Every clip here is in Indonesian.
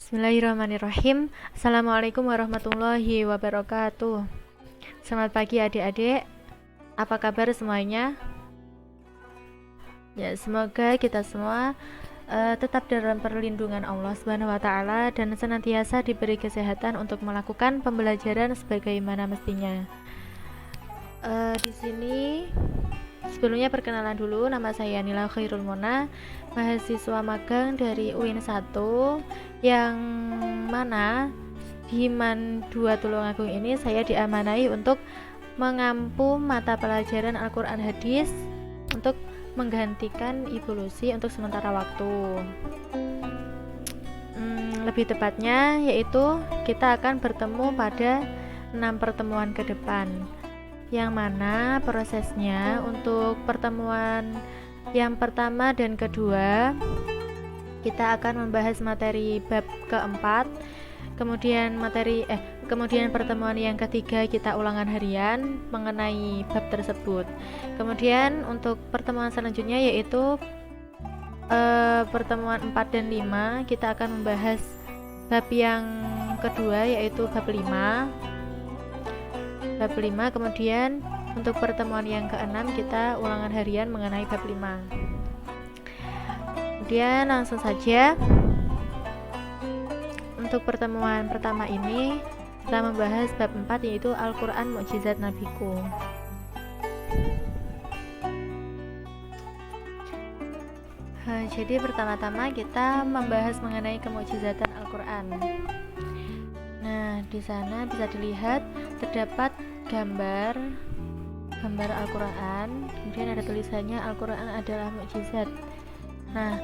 Bismillahirrahmanirrahim. Assalamualaikum warahmatullahi wabarakatuh. Selamat pagi adik-adik. Apa kabar semuanya? Ya, semoga kita semua tetap dalam perlindungan Allah Subhanahu wa taala dan senantiasa diberi kesehatan untuk melakukan pembelajaran sebagaimana mestinya. Di sini sebelumnya perkenalan dulu, nama saya Nila Khairul Mona, mahasiswa magang dari UIN 1 yang mana di MAN 2 Tulungagung ini saya diamanai untuk mengampu mata pelajaran Al-Quran Hadis untuk menggantikan Ibu Lucy untuk sementara waktu. Lebih tepatnya yaitu kita akan bertemu pada 6 pertemuan ke depan, yang mana prosesnya untuk pertemuan yang pertama dan kedua kita akan membahas materi bab keempat, kemudian pertemuan yang ketiga kita ulangan harian mengenai bab tersebut. Kemudian untuk pertemuan selanjutnya yaitu pertemuan 4 dan 5 kita akan membahas bab yang kedua yaitu bab 5. Kemudian untuk pertemuan yang ke-6 kita ulangan harian mengenai bab 5. Kemudian langsung saja untuk pertemuan pertama ini kita membahas bab 4 yaitu Al-Quran Mukjizat Nabiku. Jadi pertama-tama kita membahas mengenai kemukjizatan Al-Quran. Nah, di sana bisa dilihat terdapat gambar Al-Quran, kemudian ada tulisannya Al-Quran adalah mukjizat. Nah,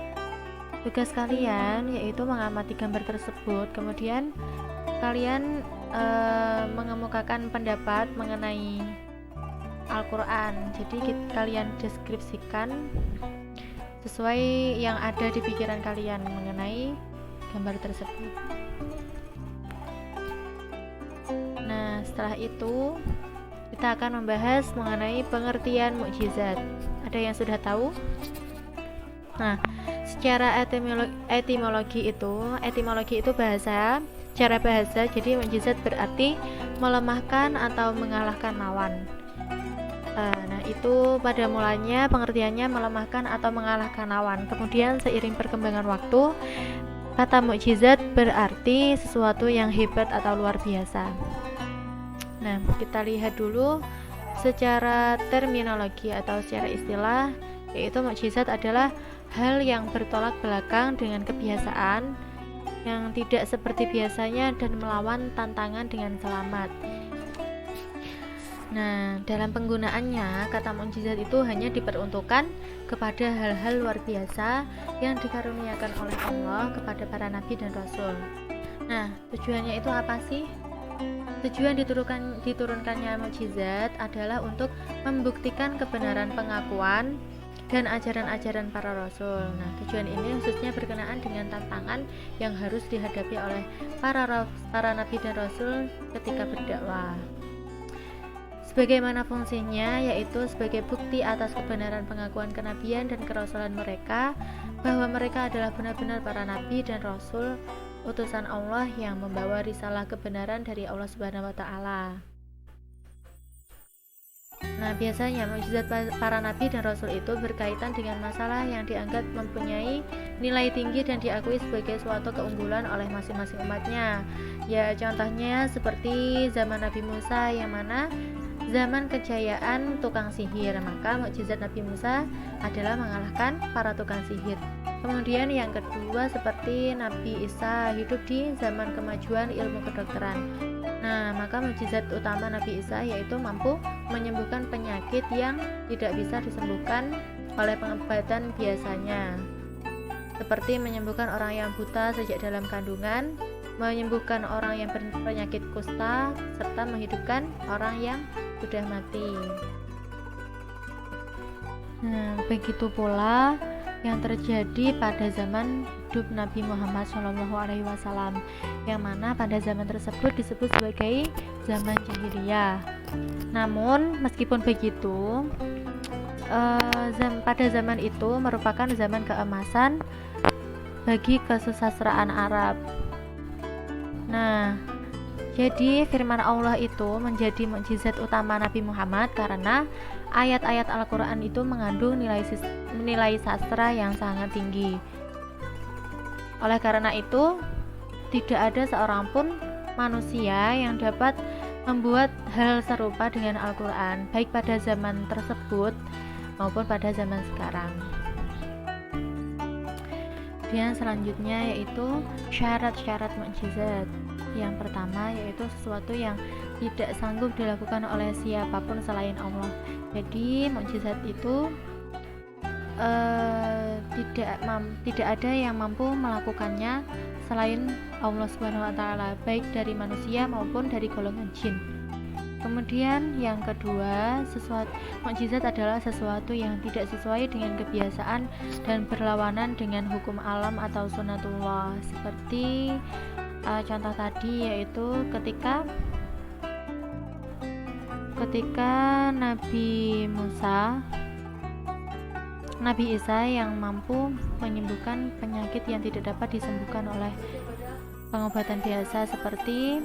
tugas kalian yaitu mengamati gambar tersebut, kemudian kalian mengemukakan pendapat mengenai Al-Quran. Jadi kalian deskripsikan sesuai yang ada di pikiran kalian mengenai gambar tersebut. Nah, setelah itu kita akan membahas mengenai pengertian mukjizat. Ada yang sudah tahu? Nah, secara etimologi itu bahasa, cara bahasa. Jadi mukjizat berarti melemahkan atau mengalahkan lawan. Nah, itu pada mulanya pengertiannya melemahkan atau mengalahkan lawan. Kemudian seiring perkembangan waktu, kata mukjizat berarti sesuatu yang hebat atau luar biasa. Nah, kita lihat dulu secara terminologi atau secara istilah, yaitu mukjizat adalah hal yang bertolak belakang dengan kebiasaan, yang tidak seperti biasanya dan melawan tantangan dengan selamat. Nah, dalam penggunaannya, kata mukjizat itu hanya diperuntukkan kepada hal-hal luar biasa yang dikaruniakan oleh Allah kepada para nabi dan rasul. Nah, tujuannya itu apa sih? Tujuan diturunkannya mukjizat adalah untuk membuktikan kebenaran pengakuan dan ajaran-ajaran para rasul. Nah, tujuan ini khususnya berkenaan dengan tantangan yang harus dihadapi oleh para nabi dan rasul ketika berdakwah. Sebagaimana fungsinya, yaitu sebagai bukti atas kebenaran pengakuan kenabian dan kerasulan mereka, bahwa mereka adalah benar-benar para nabi dan rasul utusan Allah yang membawa risalah kebenaran dari Allah Subhanahu wa taala. Nah, biasanya mukjizat para nabi dan rasul itu berkaitan dengan masalah yang dianggap mempunyai nilai tinggi dan diakui sebagai suatu keunggulan oleh masing-masing umatnya. Ya, contohnya seperti zaman Nabi Musa, yang mana zaman kejayaan tukang sihir, maka mukjizat Nabi Musa adalah mengalahkan para tukang sihir. Kemudian yang kedua seperti Nabi Isa hidup di zaman kemajuan ilmu kedokteran. Nah, maka mukjizat utama Nabi Isa yaitu mampu menyembuhkan penyakit yang tidak bisa disembuhkan oleh pengobatan biasanya, seperti menyembuhkan orang yang buta sejak dalam kandungan, menyembuhkan orang yang berpenyakit kusta, serta menghidupkan orang yang sudah mati. Nah, begitu pula yang terjadi pada zaman hidup Nabi Muhammad SAW, yang mana pada zaman tersebut disebut sebagai zaman jahiliyah. Namun meskipun begitu, pada zaman itu merupakan zaman keemasan bagi kesusastraan Arab. Nah, jadi firman Allah itu menjadi mukjizat utama Nabi Muhammad karena ayat-ayat Al-Quran itu mengandung nilai sastra yang sangat tinggi. Oleh karena itu, tidak ada seorang pun manusia yang dapat membuat hal serupa dengan Al-Quran, baik pada zaman tersebut maupun pada zaman sekarang. Dan selanjutnya yaitu syarat-syarat mukjizat. Yang pertama yaitu sesuatu yang tidak sanggup dilakukan oleh siapapun selain Allah. Jadi mukjizat itu tidak ada yang mampu melakukannya selain Allah Subhanahu wa taala, baik dari manusia maupun dari golongan jin. Kemudian yang kedua, mukjizat adalah sesuatu yang tidak sesuai dengan kebiasaan dan berlawanan dengan hukum alam atau sunatullah. Seperti contoh tadi yaitu ketika Nabi Isa yang mampu menyembuhkan penyakit yang tidak dapat disembuhkan oleh pengobatan biasa, seperti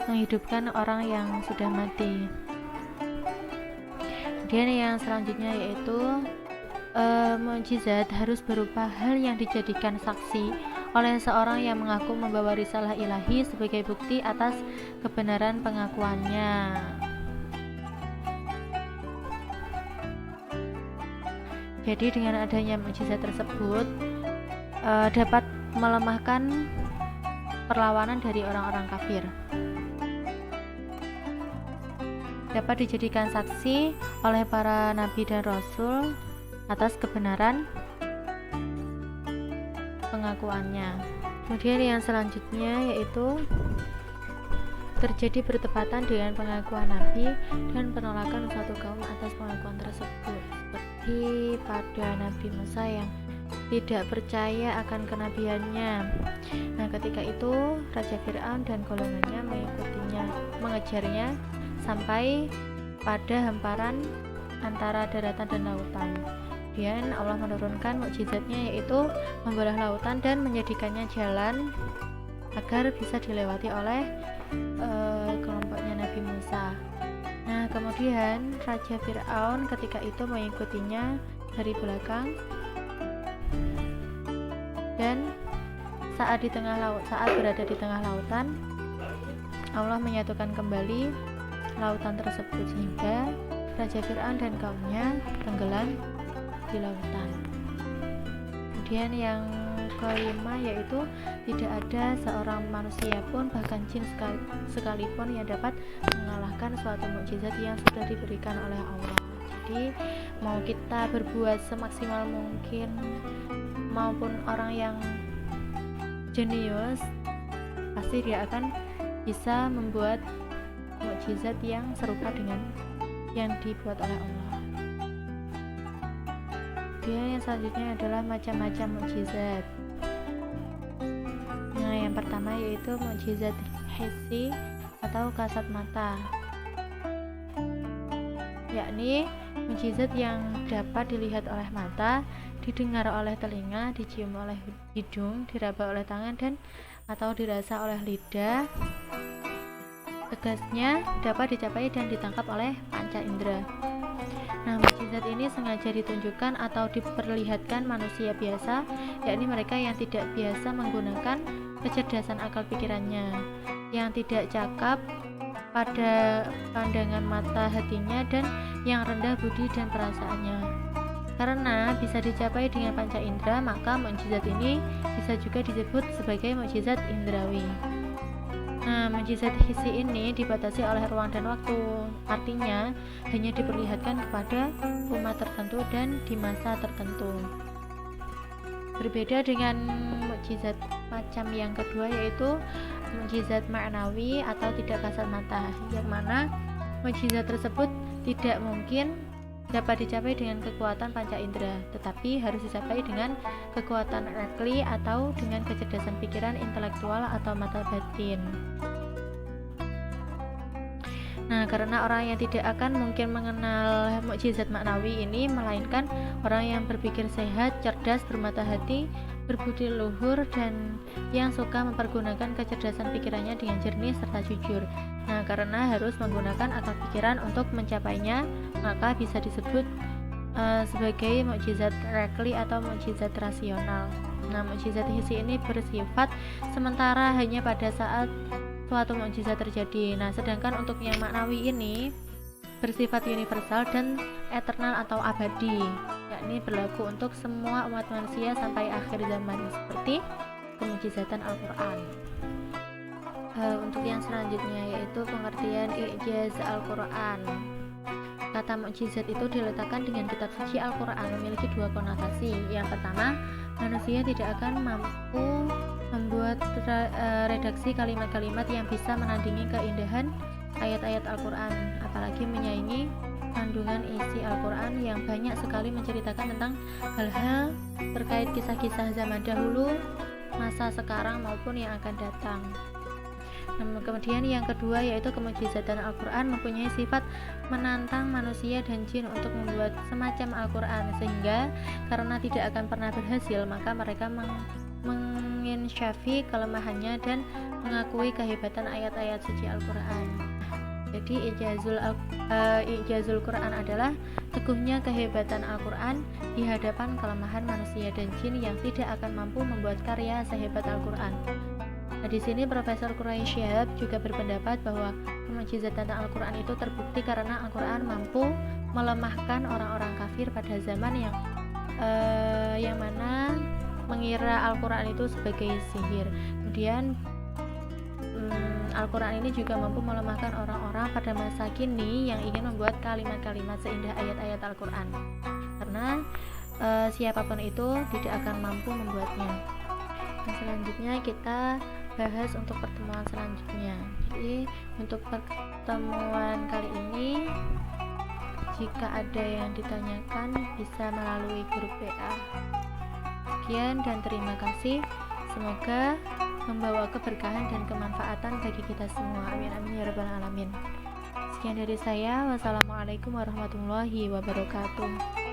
menghidupkan orang yang sudah mati. Kemudian yang selanjutnya yaitu mukjizat harus berupa hal yang dijadikan saksi oleh seorang yang mengaku membawa risalah ilahi sebagai bukti atas kebenaran pengakuannya. Jadi dengan adanya mukjizat tersebut dapat melemahkan perlawanan dari orang-orang kafir. Dapat dijadikan saksi oleh para nabi dan rasul atas kebenaran pengakuannya. Kemudian yang selanjutnya yaitu terjadi bertepatan dengan pengakuan nabi dan penolakan suatu kaum atas pengakuan tersebut, seperti pada Nabi Musa yang tidak percaya akan kenabiannya. Nah, ketika itu Raja Fir'aun dan golongannya mengejarnya sampai pada hamparan antara daratan dan lautan. Kemudian Allah menurunkan mukjizatnya, yaitu membelah lautan dan menjadikannya jalan agar bisa dilewati oleh kelompoknya Nabi Musa. Nah, kemudian Raja Fir'aun ketika itu mengikutinya dari belakang, dan saat berada di tengah lautan, Allah menyatukan kembali lautan tersebut sehingga Raja Fir'aun dan kaumnya tenggelam di lautan. Kemudian yang kelima yaitu tidak ada seorang manusia pun, bahkan jin sekalipun, yang dapat mengalahkan suatu mukjizat yang sudah diberikan oleh Allah. Jadi mau kita berbuat semaksimal mungkin maupun orang yang jenius, pasti dia akan bisa membuat mukjizat yang serupa dengan yang dibuat oleh Allah. Kemudian yang selanjutnya adalah macam-macam mukjizat. Nah, yang pertama yaitu mukjizat hissi atau kasat mata, yakni mukjizat yang dapat dilihat oleh mata, didengar oleh telinga, dicium oleh hidung, diraba oleh tangan, dan atau dirasa oleh lidah. Tegasnya dapat dicapai dan ditangkap oleh panca indera. Nah, mukjizat ini sengaja ditunjukkan atau diperlihatkan manusia biasa, yakni mereka yang tidak biasa menggunakan kecerdasan akal pikirannya, yang tidak cakap pada pandangan mata hatinya, dan yang rendah budi dan perasaannya. Karena bisa dicapai dengan panca indera, maka mukjizat ini bisa juga disebut sebagai mukjizat indrawi. Nah, mukjizat hissi ini dibatasi oleh ruang dan waktu, artinya hanya diperlihatkan kepada umat tertentu dan di masa tertentu. Berbeda dengan mukjizat macam yang kedua, yaitu mukjizat ma'nawi atau tidak kasat mata, yang mana mukjizat tersebut tidak mungkin dapat dicapai dengan kekuatan panca indera, tetapi harus dicapai dengan kekuatan akli atau dengan kecerdasan pikiran intelektual atau mata batin. Nah, karena orang yang tidak akan mungkin mengenal mukjizat maknawi ini, melainkan orang yang berpikir sehat, cerdas, bermata hati, berbudi luhur, dan yang suka mempergunakan kecerdasan pikirannya dengan jernih serta jujur. Nah, karena harus menggunakan akal pikiran untuk mencapainya, maka bisa disebut sebagai mukjizat rekli atau mukjizat rasional. Nah, mukjizat hissi ini bersifat sementara, hanya pada saat suatu mukjizat terjadi. Nah, sedangkan untuk yang maknawi ini bersifat universal dan eternal atau abadi, yakni berlaku untuk semua umat manusia sampai akhir zaman, seperti kemukjizatan Al-Quran. Untuk yang selanjutnya yaitu pengertian i'jaz Al-Quran. Kata mukjizat itu diletakkan dengan kitab suci Al-Quran memiliki dua konotasi. Yang pertama, manusia tidak akan mampu membuat redaksi kalimat-kalimat yang bisa menandingi keindahan ayat-ayat Al-Quran, apalagi menyaingi kandungan isi Al-Quran yang banyak sekali menceritakan tentang hal-hal terkait kisah-kisah zaman dahulu, masa sekarang maupun yang akan datang. Kemudian yang kedua yaitu kemukjizatan Al-Quran mempunyai sifat menantang manusia dan jin untuk membuat semacam Al-Quran, sehingga karena tidak akan pernah berhasil, maka mereka menginsyafi kelemahannya dan mengakui kehebatan ayat-ayat suci Al-Quran. Jadi i'jazul Quran adalah teguhnya kehebatan Al-Quran di hadapan kelemahan manusia dan jin yang tidak akan mampu membuat karya sehebat Al-Quran. Nah, di sini Profesor Quraish Shihab juga berpendapat bahwa kemukjizatan Al-Quran itu terbukti karena Al-Quran mampu melemahkan orang-orang kafir pada zaman yang mana mengira Al-Quran itu sebagai sihir. Kemudian Al-Quran ini juga mampu melemahkan orang-orang pada masa kini yang ingin membuat kalimat-kalimat seindah ayat-ayat Al-Quran, karena siapapun itu tidak akan mampu membuatnya. Dan selanjutnya kita bahas untuk pertemuan selanjutnya. Jadi untuk pertemuan kali ini, jika ada yang ditanyakan bisa melalui grup WA. Sekian dan terima kasih. Semoga membawa keberkahan dan kemanfaatan bagi kita semua. Amin amin ya rabbal alamin. Sekian dari saya. Wassalamualaikum warahmatullahi wabarakatuh.